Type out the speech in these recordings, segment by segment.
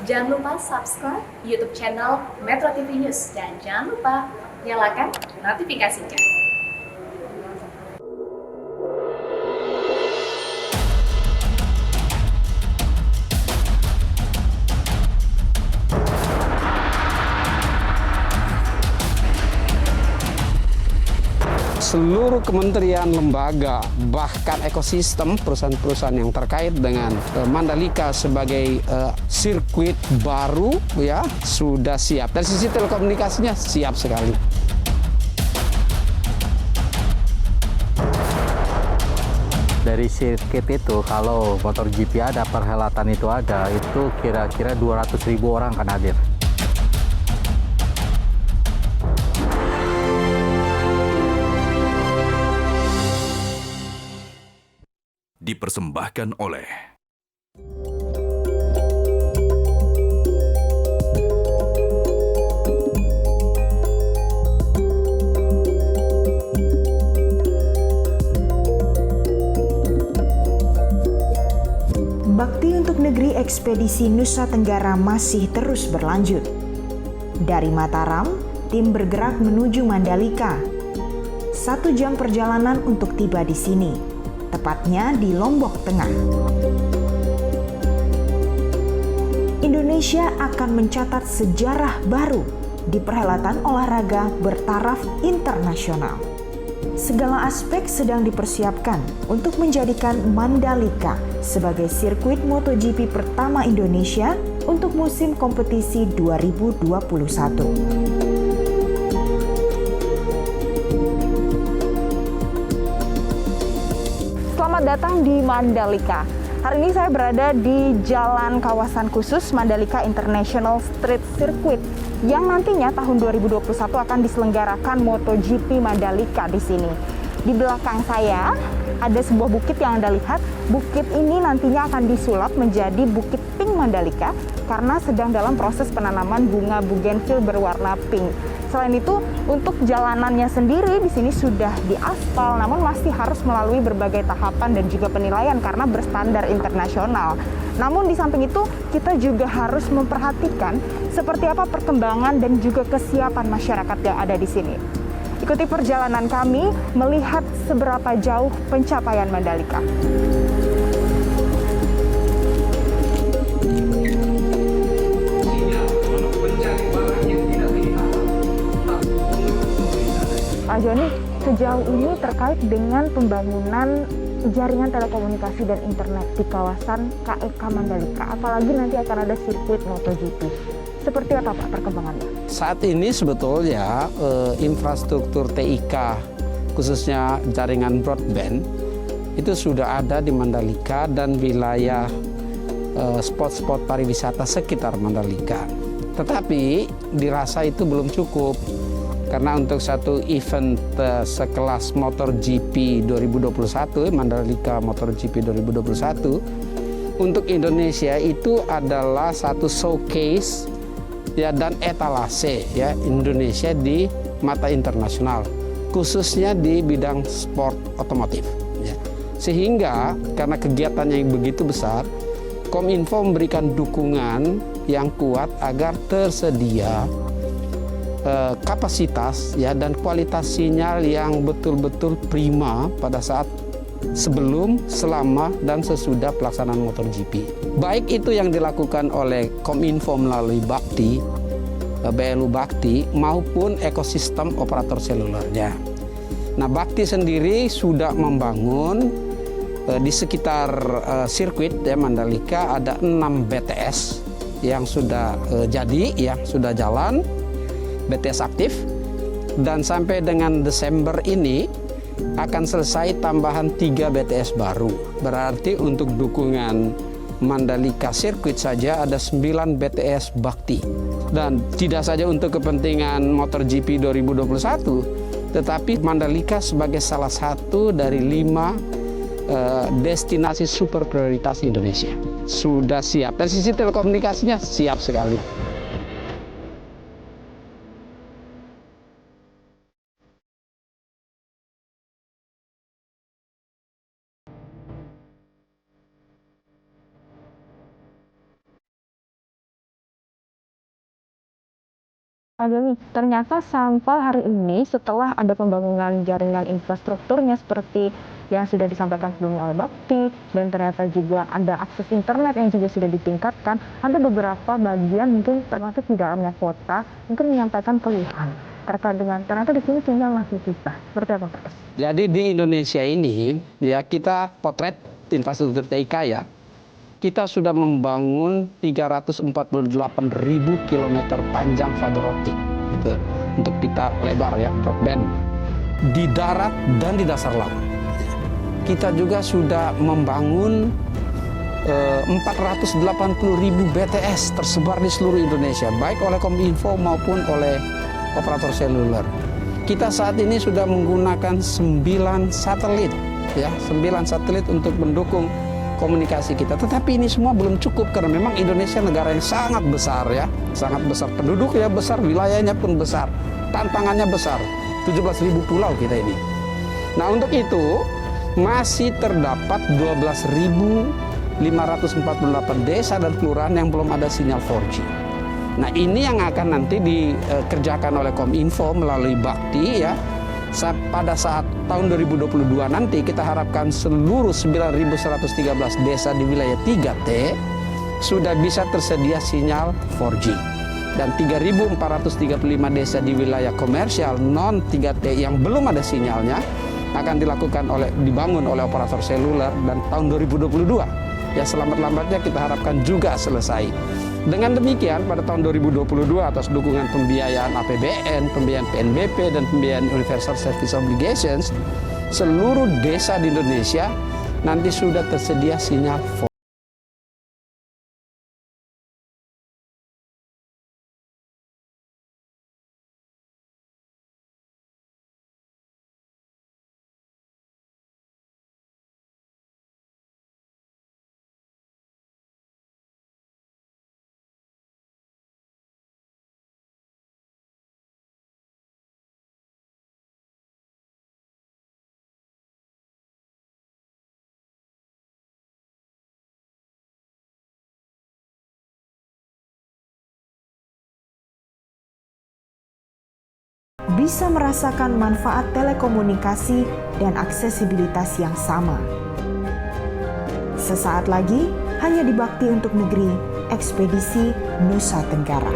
Jangan lupa subscribe YouTube channel Metro TV News dan jangan lupa nyalakan notifikasinya. Seluruh kementerian, lembaga, bahkan ekosistem perusahaan-perusahaan yang terkait dengan Mandalika sebagai sirkuit baru ya sudah siap. Dari sisi telekomunikasinya siap sekali. Dari sirkuit itu kalau MotoGP ada, perhelatan itu ada, itu kira-kira 200.000 orang akan hadir. Dipersembahkan oleh Bakti untuk negeri ekspedisi Nusa Tenggara masih terus berlanjut. Dari Mataram, tim bergerak menuju Mandalika. 1 jam perjalanan untuk tiba di sini, tepatnya di Lombok Tengah. Indonesia akan mencatat sejarah baru di perhelatan olahraga bertaraf internasional. Segala aspek sedang dipersiapkan untuk menjadikan Mandalika sebagai sirkuit MotoGP pertama Indonesia untuk musim kompetisi 2021. Selamat datang di Mandalika. Hari ini saya berada di jalan kawasan khusus Mandalika International Street Circuit yang nantinya tahun 2021 akan diselenggarakan MotoGP Mandalika di sini. Di belakang saya ada sebuah bukit yang Anda lihat. Bukit ini nantinya akan disulap menjadi Bukit Pink Mandalika karena sedang dalam proses penanaman bunga bougainville berwarna pink. Selain itu, untuk jalanannya sendiri di sini sudah diaspal, namun masih harus melalui berbagai tahapan dan juga penilaian karena berstandar internasional. Namun di samping itu, kita juga harus memperhatikan seperti apa perkembangan dan juga kesiapan masyarakat yang ada di sini. Ikuti perjalanan kami melihat seberapa jauh pencapaian Mandalika. Pak Joni, sejauh ini terkait dengan pembangunan jaringan telekomunikasi dan internet di kawasan KEK Mandalika, apalagi nanti akan ada sirkuit MotoGP. Seperti apa Pak perkembangannya? Saat ini sebetulnya infrastruktur TIK khususnya jaringan broadband itu sudah ada di Mandalika dan wilayah spot-spot pariwisata sekitar Mandalika. Tetapi dirasa itu belum cukup. Karena untuk satu event sekelas MotoGP 2021, Mandalika MotoGP 2021, untuk Indonesia itu adalah satu showcase ya dan etalase ya Indonesia di mata internasional, khususnya di bidang sport otomotif. Ya. Sehingga karena kegiatannya yang begitu besar, Kominfo memberikan dukungan yang kuat agar tersedia kapasitas ya dan kualitas sinyal yang betul-betul prima pada saat sebelum, selama dan sesudah pelaksanaan MotoGP. Baik itu yang dilakukan oleh Kominfo melalui Bakti, BLU Bakti maupun ekosistem operator selulernya. Nah, Bakti sendiri sudah membangun di sekitar sirkuit ya Mandalika ada 6 BTS yang sudah jadi, yang sudah jalan. BTS aktif dan sampai dengan Desember ini akan selesai tambahan 3 BTS baru. Berarti untuk dukungan Mandalika sirkuit saja ada 9 BTS Bakti. Dan tidak saja untuk kepentingan MotoGP 2021, tetapi Mandalika sebagai salah satu dari 5 destinasi super prioritas Indonesia. Sudah siap. Dari sisi telekomunikasinya siap sekali. Doni, ternyata sampai hari ini setelah ada pembangunan jaringan infrastrukturnya seperti yang sudah disampaikan sebelumnya oleh Bakti, dan ternyata juga ada akses internet yang juga sudah ditingkatkan, ada beberapa bagian mungkin termasuk di dalamnya kota mungkin menyampaikan keluhan terkait dengan ternyata di sini sinyal masih susah. Seperti apa, Pak? Jadi di Indonesia ini ya kita potret infrastruktur TIK ya. Kita sudah membangun 348.000 km panjang fiber optik gitu, untuk pita lebar ya, broadband di darat dan di dasar laut. Kita juga sudah membangun 480.000 BTS tersebar di seluruh Indonesia, baik oleh Kominfo maupun oleh operator seluler. Kita saat ini sudah menggunakan 9 satelit ya, 9 satelit untuk mendukung komunikasi kita. Tetapi ini semua belum cukup karena memang Indonesia negara yang sangat besar ya, sangat besar, penduduknya besar, wilayahnya pun besar, tantangannya besar, 17.000 pulau kita ini. Nah untuk itu masih terdapat 12.548 desa dan kelurahan yang belum ada sinyal 4G. Nah ini yang akan nanti dikerjakan oleh Kominfo melalui Bakti ya. Pada saat tahun 2022 nanti kita harapkan seluruh 9.113 desa di wilayah 3T sudah bisa tersedia sinyal 4G. Dan 3.435 desa di wilayah komersial non 3T yang belum ada sinyalnya akan dibangun oleh operator seluler, dan tahun 2022 ya selambat-lambatnya kita harapkan juga selesai. Dengan demikian pada tahun 2022 atas dukungan pembiayaan APBN, pembiayaan PNBP, dan pembiayaan Universal Service Obligations, seluruh desa di Indonesia nanti sudah tersedia sinyal 4G. Bisa merasakan manfaat telekomunikasi dan aksesibilitas yang sama. Sesaat lagi, hanya di Bakti untuk Negeri, Ekspedisi Nusa Tenggara.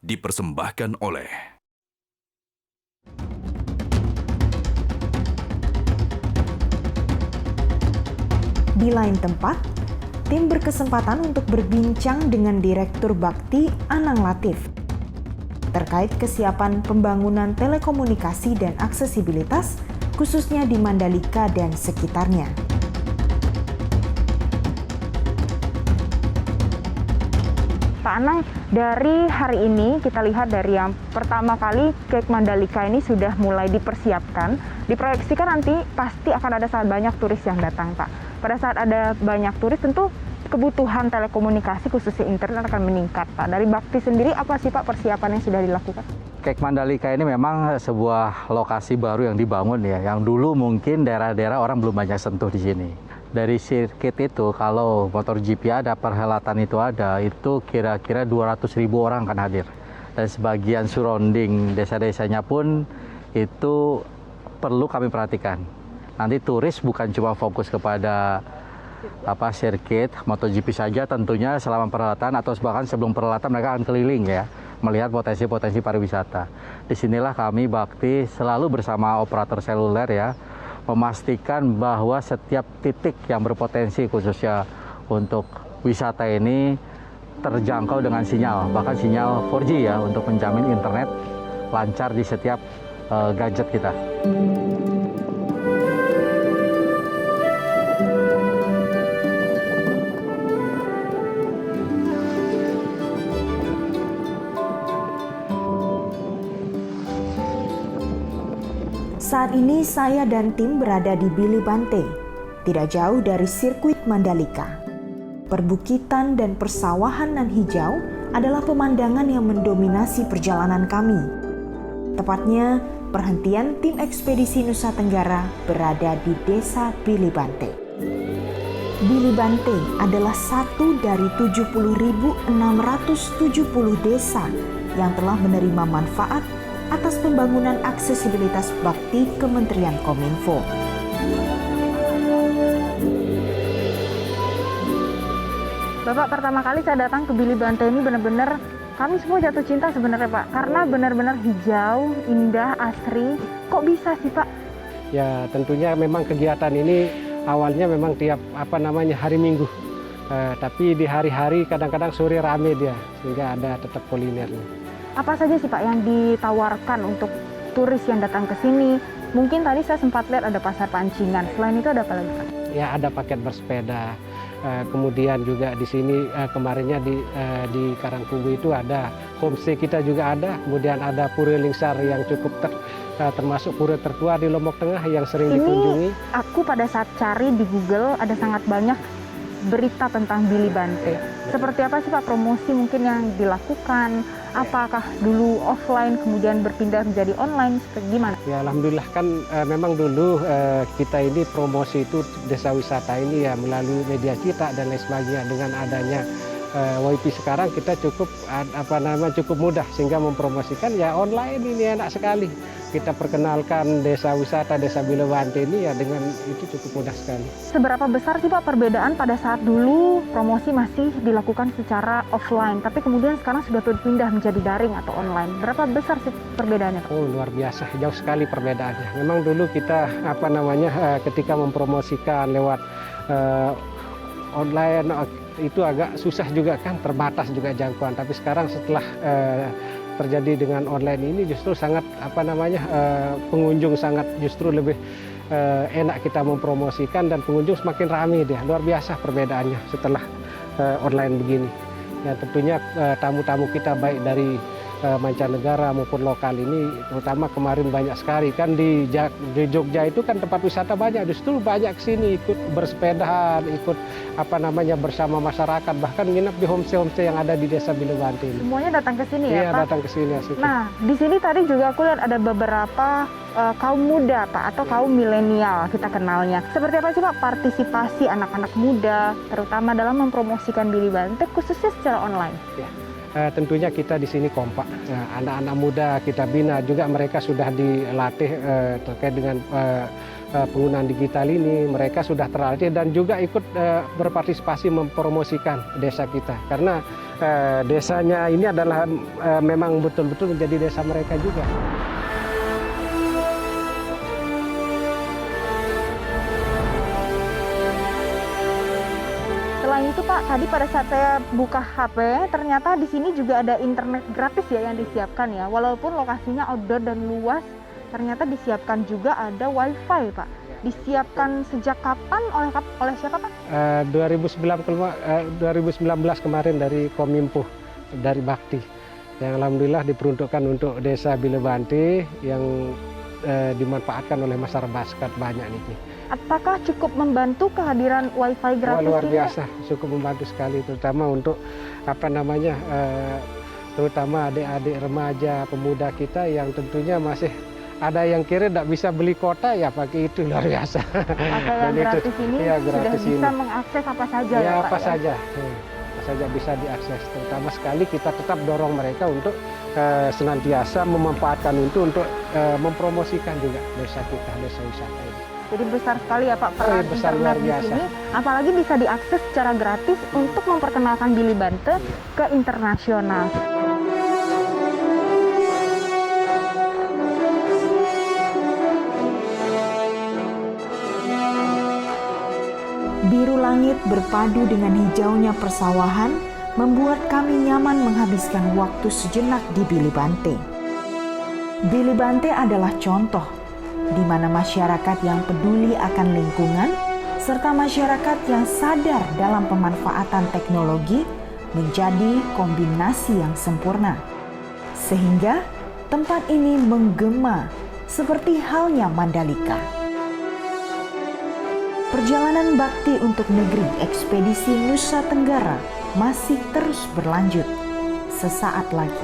Dipersembahkan oleh Di lain tempat, tim berkesempatan untuk berbincang dengan Direktur Bakti Anang Latif terkait kesiapan pembangunan telekomunikasi dan aksesibilitas khususnya di Mandalika dan sekitarnya. Pak Anang, dari hari ini kita lihat dari yang pertama kali Cake Mandalika ini sudah mulai dipersiapkan, diproyeksikan nanti pasti akan ada sangat banyak turis yang datang, Pak. Pada saat ada banyak turis tentu kebutuhan telekomunikasi khususnya internet akan meningkat, Pak. Dari Bakti sendiri apa sih Pak persiapan yang sudah dilakukan? Cake Mandalika ini memang sebuah lokasi baru yang dibangun ya, yang dulu mungkin daerah-daerah orang belum banyak sentuh di sini. Dari sirkuit itu kalau motor GP ada, perhelatan itu ada, itu kira-kira 200.000 orang akan hadir. Dan sebagian surrounding desa-desanya pun itu perlu kami perhatikan. Nanti turis bukan cuma fokus kepada sirkuit MotoGP saja, tentunya selama perhelatan atau bahkan sebelum perhelatan mereka akan keliling ya, melihat potensi-potensi pariwisata. Disinilah kami Bakti selalu bersama operator seluler ya, memastikan bahwa setiap titik yang berpotensi khususnya untuk wisata ini terjangkau dengan sinyal, bahkan sinyal 4G ya, untuk menjamin internet lancar di setiap gadget kita. Saat ini saya dan tim berada di Bili Bante, tidak jauh dari sirkuit Mandalika. Perbukitan dan persawahan nan hijau adalah pemandangan yang mendominasi perjalanan kami. Tepatnya, perhentian tim ekspedisi Nusa Tenggara berada di Desa Bilibante. Bilibante adalah satu dari 70.670 desa yang telah menerima manfaat atas pembangunan aksesibilitas bakti Kementerian Kominfo. Bapak, pertama kali saya datang ke Bilibante ini benar-benar kami semua jatuh cinta sebenarnya Pak, karena benar-benar hijau, indah, asri. Kok bisa sih Pak? Ya tentunya memang kegiatan ini awalnya memang tiap hari Minggu, tapi di hari-hari kadang-kadang sore rame dia, sehingga ada tetap kulinernya. Apa saja sih Pak yang ditawarkan untuk turis yang datang ke sini? Mungkin tadi saya sempat lihat ada pasar pancingan. Selain itu ada apa lagi Pak? Ya ada paket bersepeda. Kemudian juga di sini kemarinnya di Karangkubu itu ada homestay kita juga ada. Kemudian ada Pura Lingsar yang cukup termasuk pura tertua di Lombok Tengah yang sering dikunjungi. Aku pada saat cari di Google ada sangat banyak berita tentang Bilibante. Seperti apa sih Pak promosi mungkin yang dilakukan? Apakah dulu offline kemudian berpindah menjadi online? Seperti gimana? Ya alhamdulillah kan memang dulu kita ini promosi itu desa wisata ini ya melalui media cetak dan lain sebagainya. Dengan adanya WIP sekarang kita cukup cukup mudah sehingga mempromosikan ya online ini enak sekali. Kita perkenalkan desa wisata desa Bilibante ini ya dengan itu cukup mudah sekali. Seberapa besar sih Pak perbedaan pada saat dulu promosi masih dilakukan secara offline, tapi kemudian sekarang sudah berpindah menjadi daring atau online? Berapa besar sih perbedaannya Pak? Oh luar biasa, jauh sekali perbedaannya. Memang dulu kita ketika mempromosikan lewat online itu agak susah juga kan, terbatas juga jangkauan. Tapi sekarang setelah terjadi dengan online ini justru sangat pengunjung sangat justru lebih enak kita mempromosikan dan pengunjung semakin ramai dia. Luar biasa perbedaannya setelah online begini. Ya tentunya tamu-tamu kita baik dari mancanegara maupun lokal ini terutama kemarin banyak sekali kan di Jogja itu kan tempat wisata banyak, justru banyak kesini ikut bersepeda, ikut bersama masyarakat, bahkan nginep di homestay yang ada di desa Bilibante ini. Semuanya datang ke sini ya Pak? Iya datang ke sini. Nah di sini tadi juga aku lihat ada beberapa kaum muda Pak atau kaum milenial kita kenalnya. Seperti apa sih Pak partisipasi anak-anak muda terutama dalam mempromosikan Bilibante khususnya secara online? Ya. Tentunya kita di sini kompak. Anak-anak muda kita bina juga, mereka sudah dilatih terkait dengan penggunaan digital ini. Mereka sudah terlatih dan juga ikut berpartisipasi mempromosikan desa kita. Karena desanya ini adalah memang betul-betul menjadi desa mereka juga. Selain itu Pak, tadi pada saat saya buka HP, ternyata di sini juga ada internet gratis ya yang disiapkan ya. Walaupun lokasinya outdoor dan luas, ternyata disiapkan juga ada WiFi Pak. Disiapkan sejak kapan oleh siapa Pak? 2019 kemarin dari Kominfo, dari Bakti. Yang alhamdulillah diperuntukkan untuk desa Bilibante yang dimanfaatkan oleh masyarakat banyak nih. Apakah cukup membantu kehadiran WiFi gratis luar ini? biasa, cukup membantu sekali, terutama untuk terutama adik-adik remaja, pemuda kita yang tentunya masih ada yang kira tidak bisa beli kuota ya pakai itu, luar biasa. Pakai yang gratis ini ya, sudah bisa mengakses apa saja ya Pak? Apa saja bisa diakses. Terutama sekali kita tetap dorong mereka untuk senantiasa memanfaatkan itu untuk mempromosikan juga desa kita, desa wisata ini. Jadi besar sekali ya Pak peran internet di sini, apalagi bisa diakses secara gratis untuk memperkenalkan Bilibante ke internasional. Biru langit berpadu dengan hijaunya persawahan membuat kami nyaman menghabiskan waktu sejenak di Bilibante. Bilibante adalah contoh di mana masyarakat yang peduli akan lingkungan serta masyarakat yang sadar dalam pemanfaatan teknologi menjadi kombinasi yang sempurna. Sehingga tempat ini menggema seperti halnya Mandalika. Perjalanan bakti untuk negeri ekspedisi Nusa Tenggara masih terus berlanjut. Sesaat lagi.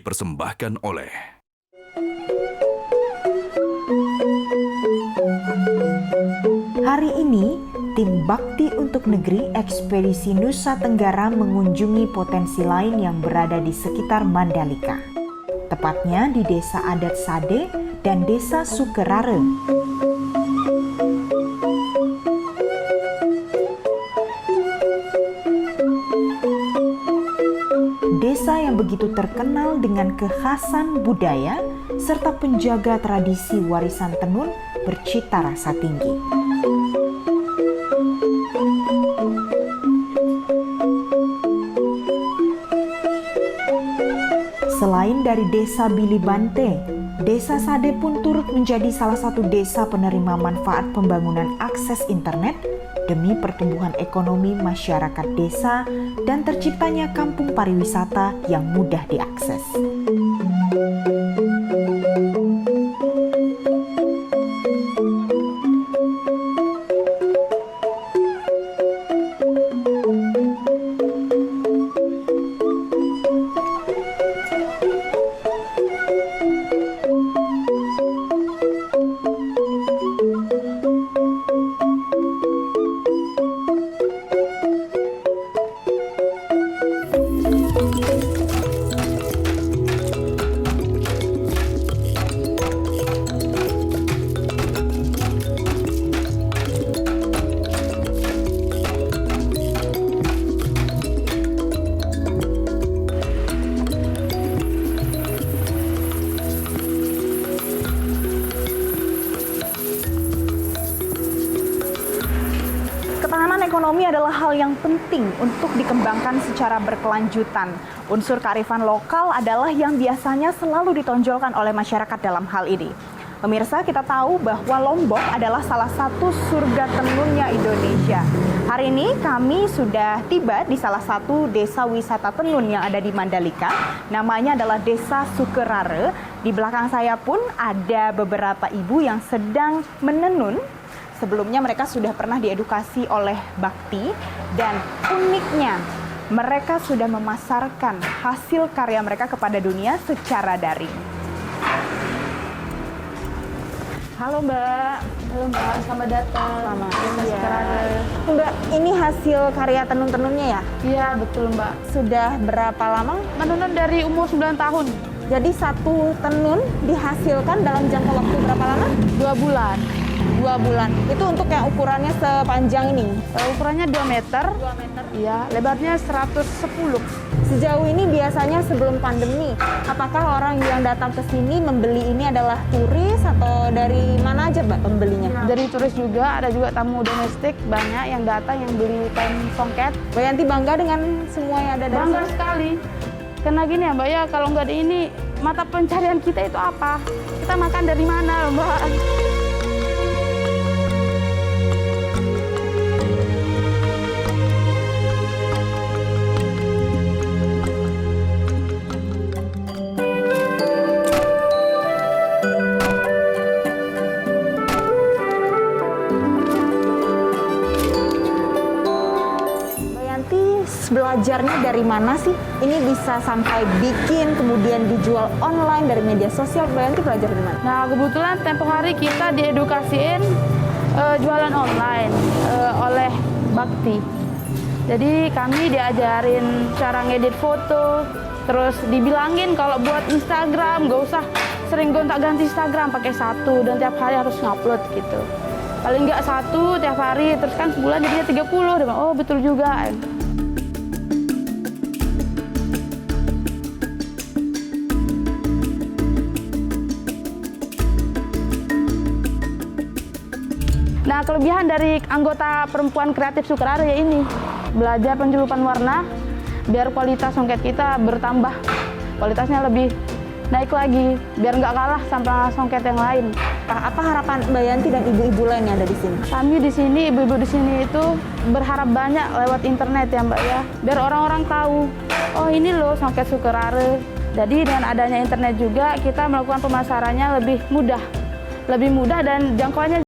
dipersembahkan oleh Hari ini, tim Bakti untuk Negeri Ekspedisi Nusa Tenggara mengunjungi potensi lain yang berada di sekitar Mandalika. Tepatnya di Desa Adat Sade dan Desa Sukerare. Desa yang begitu terkenal dengan kekhasan budaya serta penjaga tradisi warisan tenun bercita rasa tinggi. Selain dari Desa Bilibante, Desa Sade pun turut menjadi salah satu desa penerima manfaat pembangunan akses internet demi pertumbuhan ekonomi masyarakat desa dan terciptanya kampung pariwisata yang mudah diakses. Ketahanan ekonomi adalah hal yang penting untuk dikembangkan secara berkelanjutan. Unsur kearifan lokal adalah yang biasanya selalu ditonjolkan oleh masyarakat dalam hal ini. Pemirsa, kita tahu bahwa Lombok adalah salah satu surga tenunnya Indonesia. Hari ini kami sudah tiba di salah satu desa wisata tenun yang ada di Mandalika. Namanya adalah Desa Sukerare. Di belakang saya pun ada beberapa ibu yang sedang menenun. Sebelumnya mereka sudah pernah diedukasi oleh Bakti dan uniknya mereka sudah memasarkan hasil karya mereka kepada dunia secara daring. Halo Mbak. Halo Mbak, selamat datang. Selamat. Iya. Mbak, ini hasil karya tenun-tenunnya ya? Iya, betul Mbak. Sudah berapa lama? Menenun dari umur 9 tahun. Jadi satu tenun dihasilkan dalam jangka waktu berapa lama? 2 bulan. 2 bulan. Itu untuk yang ukurannya sepanjang ini? Ukurannya 2 meter. 2 meter. Iya, lebarnya 110. Sejauh ini biasanya sebelum pandemi, apakah orang yang datang ke sini membeli ini adalah turis atau dari mana aja Mbak pembelinya? Dari turis juga, ada juga tamu domestik banyak yang datang yang beli kain songket. Mbak Yanti bangga dengan semua yang ada dari Bangga sini? sekali. Karena gini ya Mbak ya, kalau nggak ada ini, mata pencarian kita itu apa? Kita makan dari mana Mbak? Belajarnya dari mana sih? Ini bisa sampai bikin, kemudian dijual online dari media sosial. Mbak Yanti belajar dari mana? Nah, kebetulan tempo hari kita diedukasiin jualan online oleh Bakti. Jadi kami diajarin cara ngedit foto, terus dibilangin kalau buat Instagram nggak usah sering gonta-ganti Instagram, pakai satu dan tiap hari harus ngupload gitu. Paling nggak satu tiap hari, terus kan sebulan jadinya 30. Dia bilang, oh betul juga. Nah, kelebihan dari anggota perempuan kreatif Sukerare ya ini, belajar penjelupan warna, biar kualitas songket kita bertambah, kualitasnya lebih naik lagi, biar nggak kalah sama songket yang lain. Apa harapan Mbak Yanti dan ibu-ibu lain yang ada di sini? Kami di sini, ibu-ibu di sini itu berharap banyak lewat internet ya Mbak ya, biar orang-orang tahu, oh ini loh songket Sukerare. Jadi dengan adanya internet juga kita melakukan pemasarannya lebih mudah dan jangkauannya